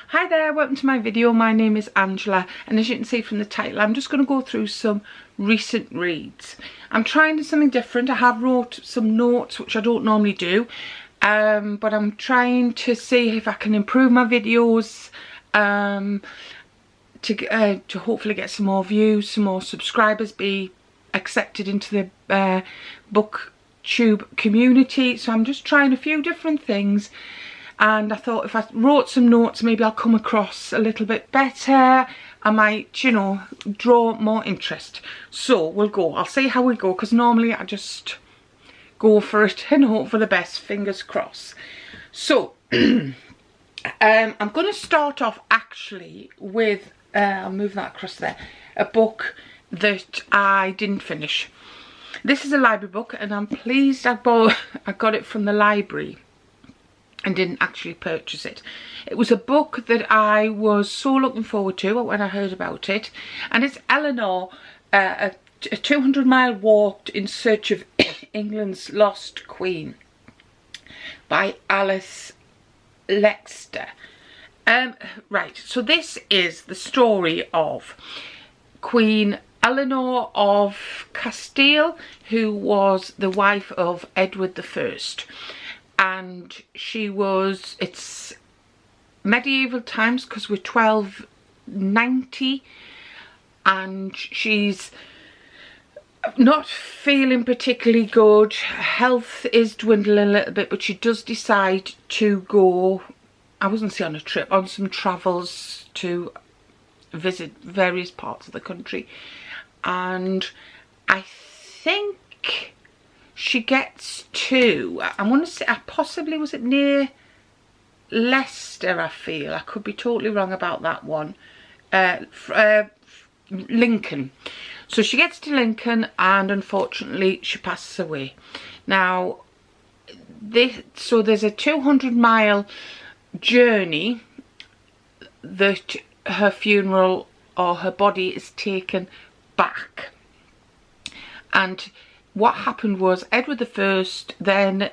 Hi there, welcome to my video. My name is Angela, and as you can see from the title, I'm just going to go through some recent reads. I'm trying something different. I have wrote some notes, which I don't normally do, but I'm trying to see if I can improve my videos to hopefully get some more views, some more subscribers, be accepted into the booktube community. So I'm just trying a few different things. And I thought if I wrote some notes, maybe I'll come across a little bit better. I might, you know, draw more interest. So we'll go. I'll see how we go, because normally I just go for it and hope for the best. Fingers crossed. So I'm going to start off actually with, I'll move that across there, a book that I didn't finish. This is a library book, and I'm pleased I got it from the library and didn't actually purchase it. It was a book that I was so looking forward to when I heard about it, and it's Eleanor, a 200-mile walk in search of England's lost queen by Alice Lexter. Right, so this is the story of Queen Eleanor of Castile, who was the wife of Edward I. And she was, it's medieval times because we're 1290, and she's not feeling particularly good. Health is dwindling a little bit, but she does decide to go, I wasn't say on a trip, on some travels to visit various parts of the country. And I think she gets to, I want to say, possibly, was it near Leicester, I feel. I could be totally wrong about that one. Lincoln. So she gets to Lincoln, and unfortunately she passes away. Now, so there's a 200-mile journey that her funeral, or her body, is taken back. And what happened was Edward I then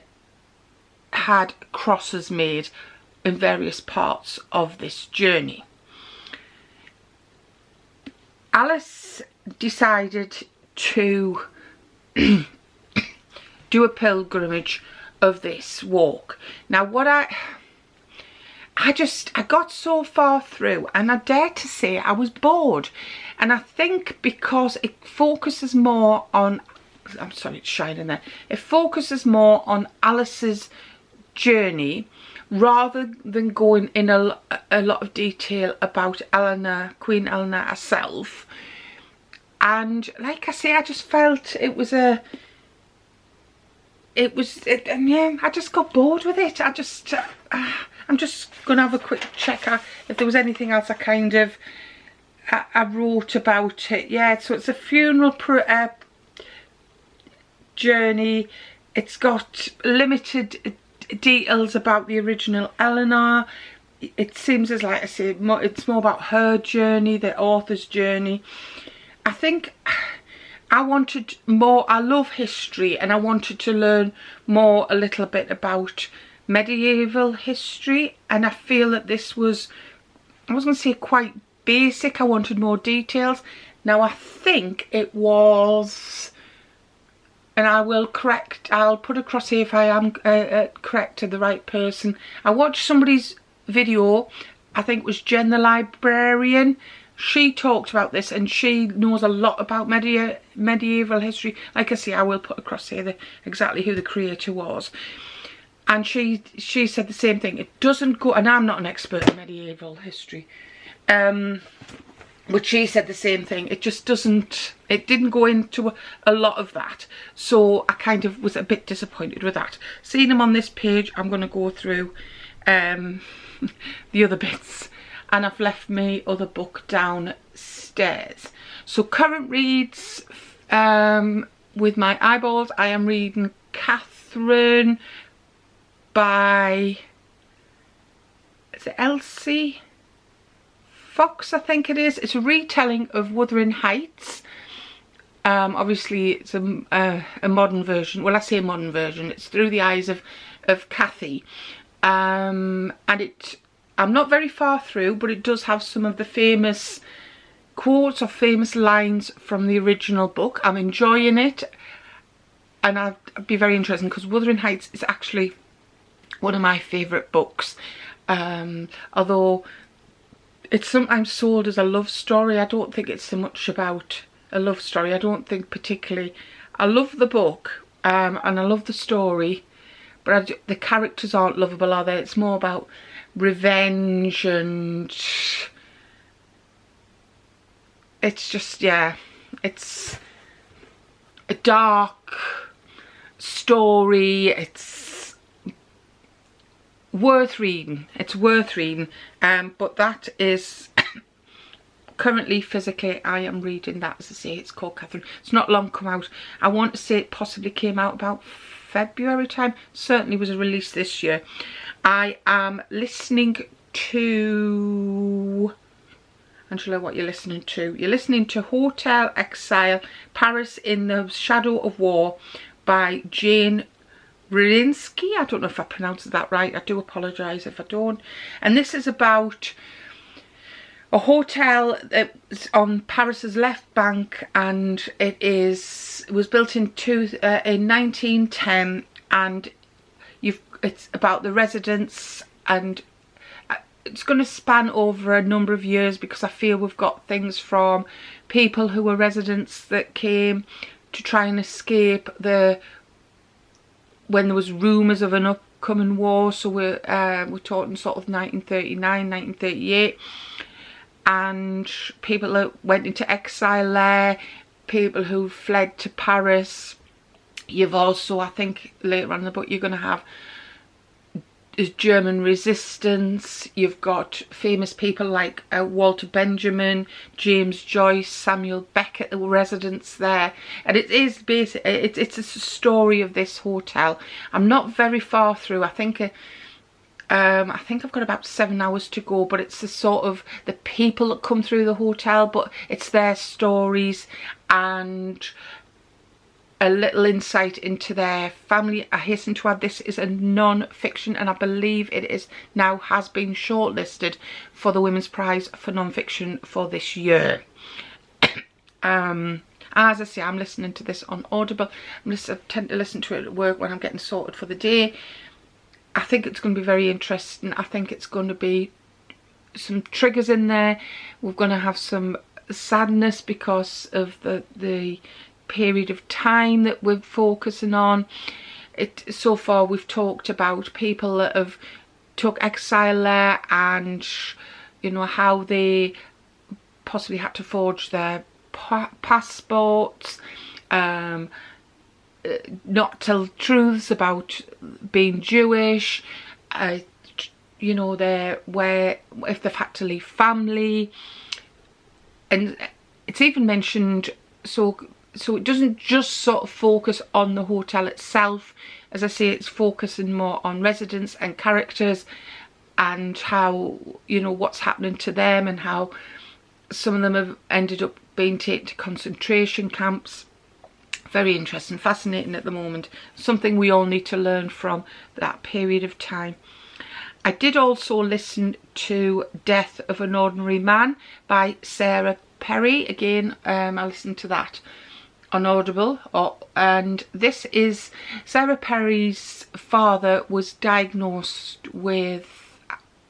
had crosses made in various parts of this journey. Alice decided to do a pilgrimage of this walk. Now what I got so far through, and I dare to say I was bored. And I think because it focuses more on, I'm sorry, it's shining there. It focuses more on Alice's journey rather than going in a lot of detail about Eleanor, Queen Eleanor herself. And like I say, I just felt yeah, I just got bored with it. I'm just going to have a quick check if there was anything else I wrote about it. Yeah, so it's a funeral journey. It's got limited details about the original Eleanor. It seems as, like I say, it's more about her journey, the author's journey. I think I wanted more. I love history, and I wanted to learn more, a little bit about medieval history, and I feel that this was, I was going to say quite basic. I wanted more details. Now I think it was, and I'll put across here if I am correct to the right person. I watched somebody's video, I think it was Jen the Librarian. She talked about this, and she knows a lot about medieval history. Like I say, I will put across here exactly who the creator was. And she said the same thing. It doesn't go, and I'm not an expert in medieval history, but she said the same thing. It just doesn't, it didn't go into a lot of that. So I kind of was a bit disappointed with that. Seeing them on this page, I'm going to go through the other bits. And I've left my other book downstairs. So current reads, with my eyeballs, I am reading Catherine by, is it Elsie Fox, I think it is. It's a retelling of Wuthering Heights. Obviously it's a modern version. Well, I say a modern version. It's through the eyes of Cathy. And I'm not very far through, but it does have some of the famous quotes or famous lines from the original book. I'm enjoying it, and I'd be very interested because Wuthering Heights is actually one of my favourite books. Although it's sometimes sold as a love story, I don't think it's so much about a love story. I don't think particularly. I love the book and I love the story, but the characters aren't lovable, are they? It's more about revenge, and it's just, yeah, it's a dark story. It's worth reading. It's worth reading. But that is currently, physically, I am reading that. As I say, it's called Catherine. It's not long come out. I want to say it possibly came out about February time. Certainly was a release this year. I am listening to, Angela, what you're listening to? You're listening to Hotel Exile, Paris in the Shadow of War by Jane Rinsky. I don't know if I pronounced that right. I do apologise if I don't. And this is about a hotel on Paris's left bank, and it was built in 1910, and it's about the residents, and it's going to span over a number of years, because I feel we've got things from people who were residents that came to try and escape when there was rumours of an upcoming war. So we're talking sort of 1939, 1938, and people that went into exile there, people who fled to Paris. You've also, I think later on in the book, you're going to have German resistance. You've got famous people like Walter Benjamin, James Joyce, Samuel Beckett, the residents there, and it is basically it's a story of this hotel. I'm not very far through. I think I've got about 7 hours to go, but it's the sort of the people that come through the hotel, but it's their stories and a little insight into their family. I hasten to add, this is a non-fiction, and I believe it is now has been shortlisted for the Women's Prize for Non-Fiction for this year. As I say, I'm listening to this on Audible. I tend to listen to it at work when I'm getting sorted for the day. I think it's going to be very interesting. I think it's going to be some triggers in there. We're going to have some sadness because of the period of time that we're focusing on. So far we've talked about people that have took exile there, and you know how they possibly had to forge their passports, not tell truths about being Jewish, you know, if they've had to leave family, and it's even mentioned so it doesn't just sort of focus on the hotel itself. As I say, it's focusing more on residents and characters, and how, you know, what's happening to them, and how some of them have ended up being taken to concentration camps. Very interesting, fascinating at the moment. Something we all need to learn from that period of time. I did also listen to Death of an Ordinary Man by Sarah Perry. Again, I listened to that on Audible, and this is Sarah Perry's father was diagnosed with,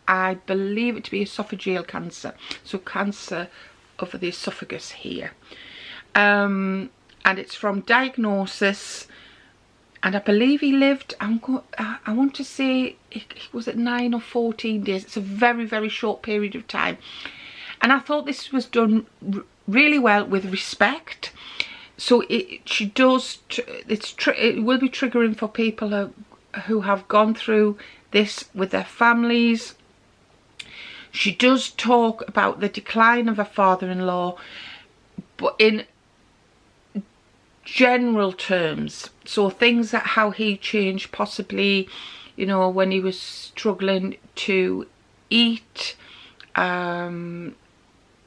I believe it to be esophageal cancer, so cancer of the esophagus here, and it's from diagnosis, and I believe he lived, I want to say was it 9 or 14 days. It's a very, very short period of time, and I thought this was done really well, with respect. So it will be triggering for people who have gone through this with their families. She does talk about the decline of her father-in-law, but in general terms. So things that how he changed, possibly, you know, when he was struggling to eat, how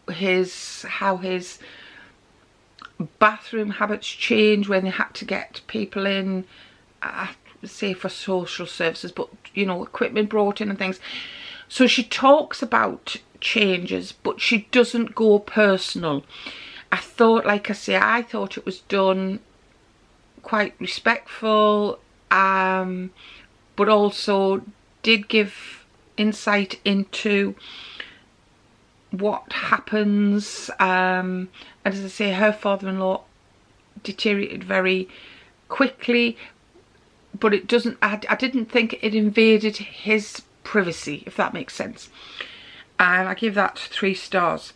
his bathroom habits change when they had to get people in, say for social services, but you know, equipment brought in and things. So she talks about changes, but she doesn't go personal. I thought, like I say, I thought it was done quite respectful, but also did give insight into what happens. And as I say, her father-in-law deteriorated very quickly, but it doesn't, I didn't think it invaded his privacy, if that makes sense. And I give that 3 stars.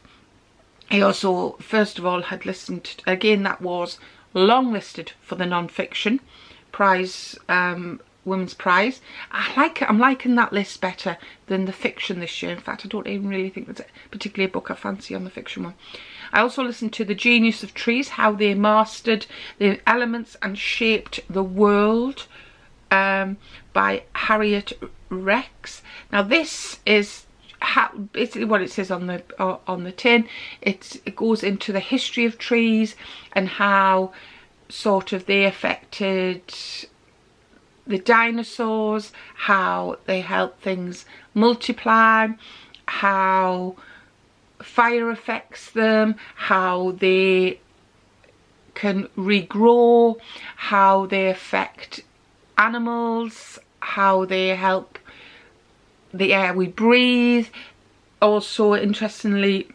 I also, first of all, had listened to, again, that was longlisted for the non-fiction prize, Women's Prize. I'm liking that list better than the fiction this year. In fact, I don't even really think there's particularly a book I fancy on the fiction one. I also listened to The Genius of Trees, how they mastered the elements and shaped the world, by Harriet Rex. Now this is basically what it says on the tin. It goes into the history of trees and how sort of they affected the dinosaurs, how they help things multiply, how fire affects them, how they can regrow, how they affect animals, how they help the air we breathe. Also, interestingly,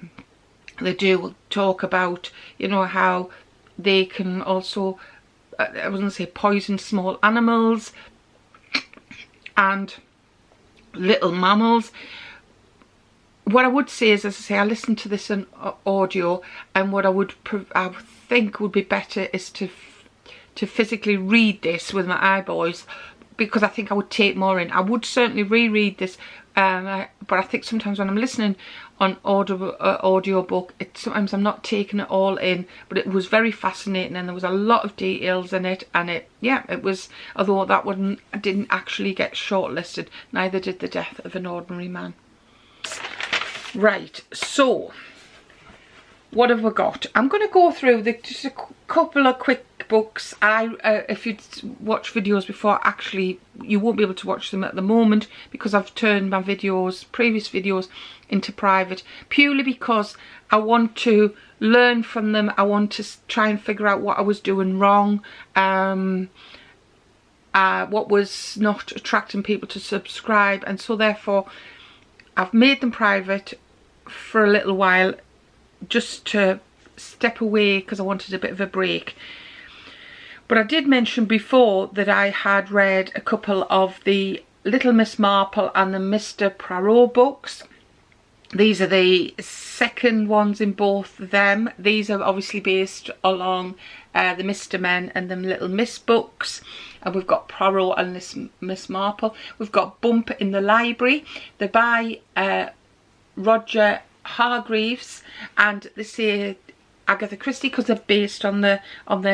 they do talk about, you know, how they can also, I wasn't say poison small animals and little mammals. What I would say is, as I say, I listened to this in audio, and what I think would be better is to physically read this with my eyeballs, because I think I would take more in. I would certainly reread this, but I think sometimes when I'm listening on audio book, sometimes I'm not taking it all in. But it was very fascinating, and there was a lot of details in it, and it was. Although that one didn't actually get shortlisted, neither did The Death of an Ordinary Man. Right, so what have we got? I'm going to go through just a couple of quick books. If you'd watched videos before, actually you won't be able to watch them at the moment because I've turned my previous videos into private, purely because I want to learn from them. I want to try and figure out what I was doing wrong, what was not attracting people to subscribe, and so therefore I've made them private for a little while, just to step away because I wanted a bit of a break. But I did mention before that I had read a couple of the Little Miss Marple and the Mr. Poirot books. These are the second ones in both of them. These are obviously based along the Mr. Men and the Little Miss books. And we've got Poirot and this Miss Marple. We've got Bump in the Library. They're by Roger Hargreaves, and they say Agatha Christie because they're based on their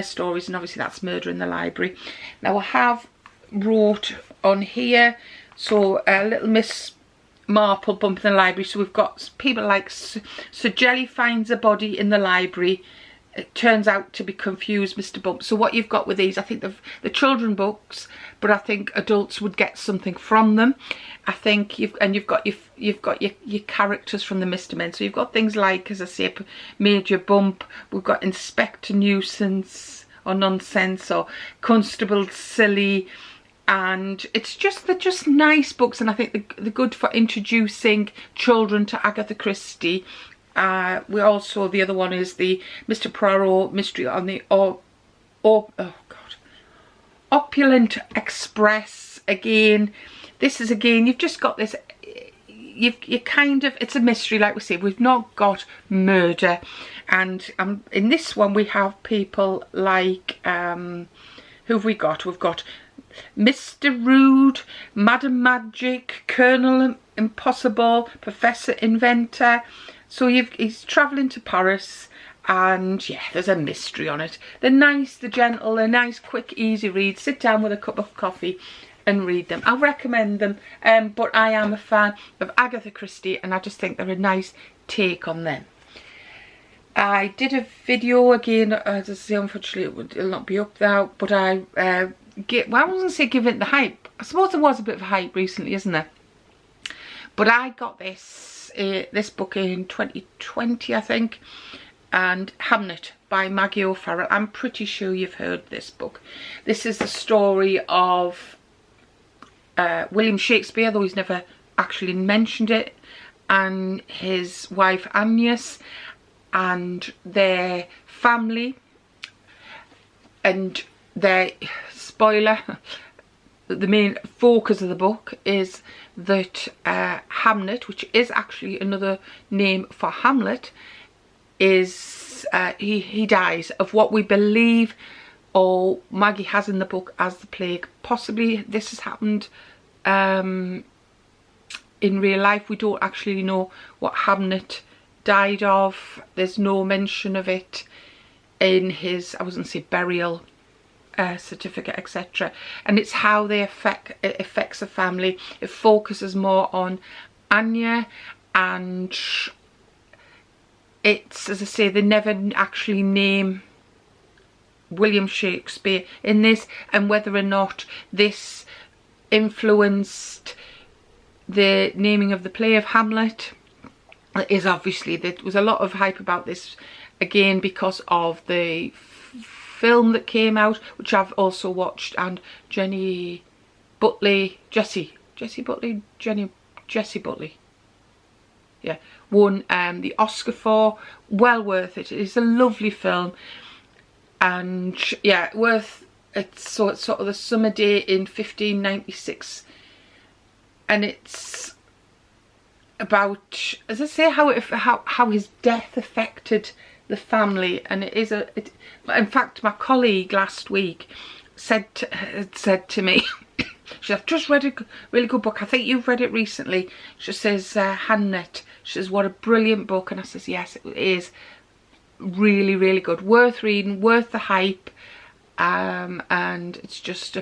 stories, and obviously that's Murder in the Library. Now I have wrote on here, so Little Miss Marple, Bump in the Library. So we've got people like Sir Jelly finds a body in the library. It turns out to be confused Mr. Bump. So what you've got with these, I think the children books, but I think adults would get something from them. I think you've got your characters from the Mr. Men. So you've got things like, as I say, Major Bump. We've got Inspector Nuisance or Nonsense, or Constable Silly, and they're just nice books. And I think they're good for introducing children to Agatha Christie. We also, the other one is the Mr. Poirot Mystery on the Opulent Express. Again, this is you've just got this, you kind of, it's a mystery, like we say. We've not got murder, and in this one we have people like who have we got? We've got Mr. Rude, Madam Magic, Colonel Impossible, Professor Inventor. So he's travelling to Paris, and yeah, there's a mystery on it. They're nice, they're gentle, they're nice, quick, easy reads. Sit down with a cup of coffee and read them. I recommend them, but I am a fan of Agatha Christie, and I just think they're a nice take on them. I did a video again, as I say, unfortunately it'll not be up now, but I wasn't say give it the hype. I suppose there was a bit of hype recently, isn't there? But I got this book in 2020, I think, and Hamlet by Maggie O'Farrell. I'm pretty sure you've heard this book. This is the story of William Shakespeare, though he's never actually mentioned it, and his wife Agnes and their family, and their spoiler, the main focus of the book is that Hamlet, which is actually another name for Hamlet, is he dies of what we believe, or Maggie has in the book, as the plague. Possibly this has happened in real life. We don't actually know what Hamlet died of. There's no mention of it in his, I wasn't say burial certificate, etc. And it's how it affects a family. It focuses more on Anya, and it's, as I say, they never actually name William Shakespeare in this, and whether or not this influenced the naming of the play of Hamlet is obviously, there was a lot of hype about this, again, because of the film that came out, which I've also watched, and Jessie Buckley, yeah, won the Oscar for. Well worth it. It's a lovely film, and yeah, it's sort of the summer day in 1596, and it's about, as I say, how his death affected the family. And it is in fact, my colleague last week said to me, she said, I've just read a really good book, I think you've read it recently. She says, Hamlet. She says, what a brilliant book. And I says, yes, it is really, really good, worth reading, worth the hype. And it's just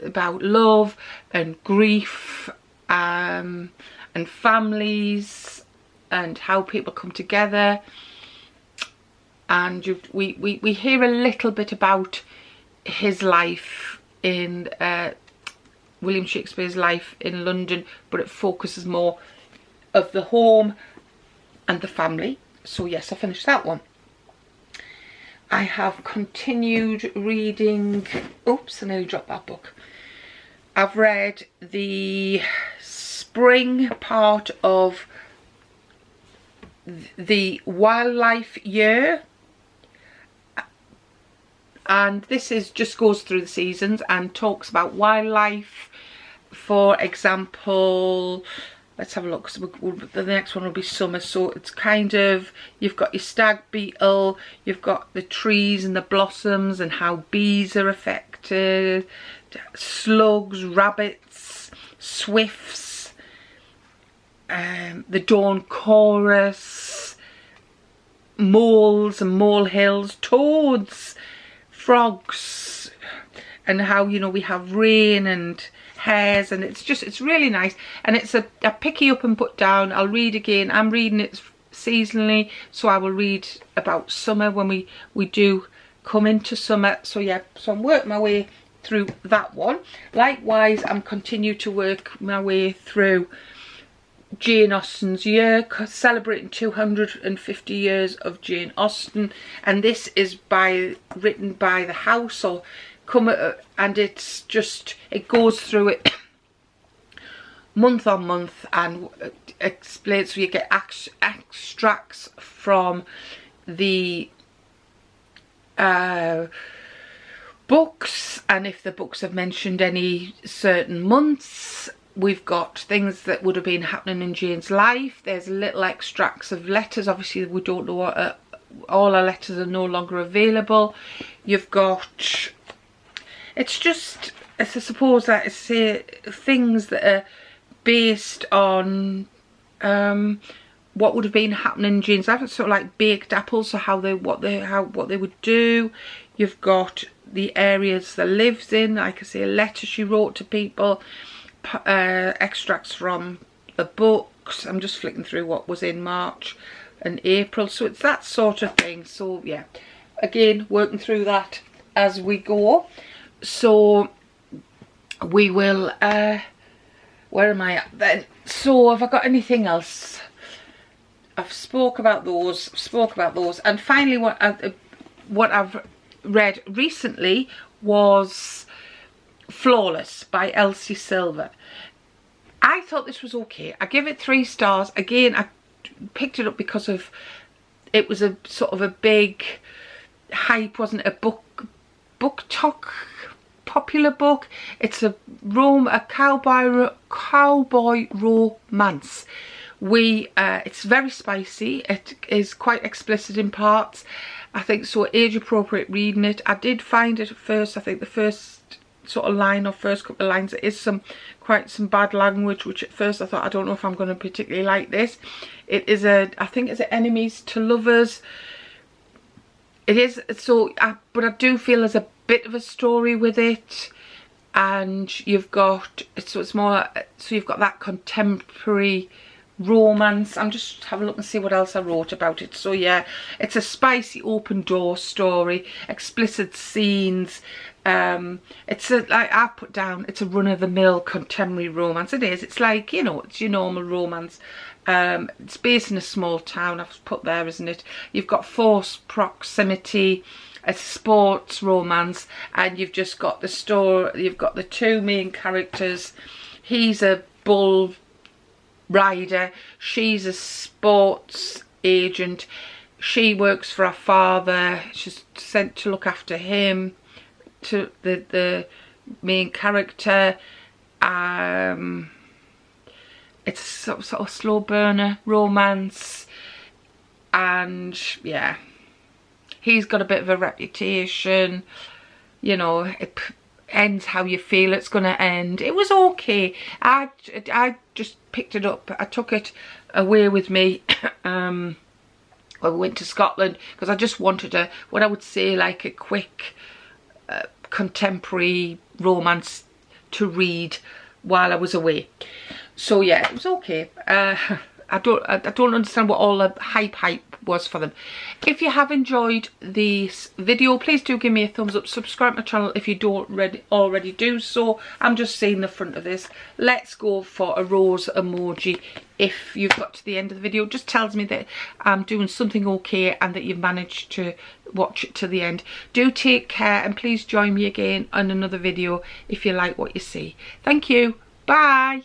about love and grief, and families, and how people come together. And we hear a little bit about his life in William Shakespeare's life in London, but it focuses more of the home and the family. So yes, I finished that one. I have continued reading, oops, I nearly dropped that book. I've read the spring part of the wildlife year, and this just goes through the seasons and talks about wildlife. For example, let's have a look, so the next one will be summer. So it's kind of, you've got your stag beetle, you've got the trees and the blossoms and how bees are affected, slugs, rabbits, swifts, the dawn chorus, moles and molehills, toads, frogs, and how, you know, we have rain and hares, and it's really nice. And it's a pick you up and put down. I'll read again. I'm reading it seasonally, so I will read about summer when we do come into summer. So yeah, so I'm working my way through that one. Likewise, I'm continuing to work my way through Jane Austen's year, celebrating 250 years of Jane Austen, and this is written by the house, or and it's just, it goes through it month on month and explains. So you get extracts from the books, and if the books have mentioned any certain months. We've got things that would have been happening in Jane's life. There's little extracts of letters. Obviously, we don't know what, all our letters are no longer available. You've got, it's just, I suppose that it's things that are based on what would have been happening in Jane's life. It's sort of like baked apples, so what they would do. You've got the areas that lives in, like I say, a letter she wrote to people. Extracts from the books. I'm just flicking through what was in March and April, so it's that sort of thing. So yeah, again, working through that as we go. So we will where am I at then? So So have I got anything else? I've spoke about those, and finally what I've read recently was Flawless by Elsie Silver. I thought this was okay. I give it 3 stars. Again, I picked it up because of it was a sort of a big hype, wasn't it? A book talk, popular book. It's a cowboy romance. It's very spicy. It is quite explicit in parts. I think so age appropriate reading it. I did find it at first, I think the first sort of line or first couple of lines, there is quite some bad language, which at first I thought, I don't know if I'm going to particularly like this. It is I think it's enemies to lovers. It is, so but I do feel there's a bit of a story with it, and you've got, so it's more, so you've got that contemporary romance. I'm just having a look and see what else I wrote about it. So yeah, it's a spicy open door story, explicit scenes. It's like I put down, it's a run-of-the-mill contemporary romance. It is. It's like, you know, it's your normal romance. It's based in a small town. I've put there, isn't it? You've got forced proximity, a sports romance, and you've just got the story. You've got the 2 main characters. He's a bull rider. She's a sports agent. She works for her father. She's sent to look after him. To the main character, it's a sort of slow burner romance, and yeah, he's got a bit of a reputation, you know. It ends how you feel it's going to end. It was okay. I just picked it up. I took it away with me when we went to Scotland, because I just wanted what I would say, like a quick contemporary romance to read while I was away. So yeah, it was okay. I don't understand what all the hype was for them. If you have enjoyed this video, please do give me a thumbs up. Subscribe to my channel if you don't already do so. I'm just seeing the front of this. Let's go for a rose emoji. If you've got to the end of the video, it just tells me that I'm doing something okay and that you've managed to watch it to the end. Do take care, and please join me again on another video if you like what you see. Thank you. Bye.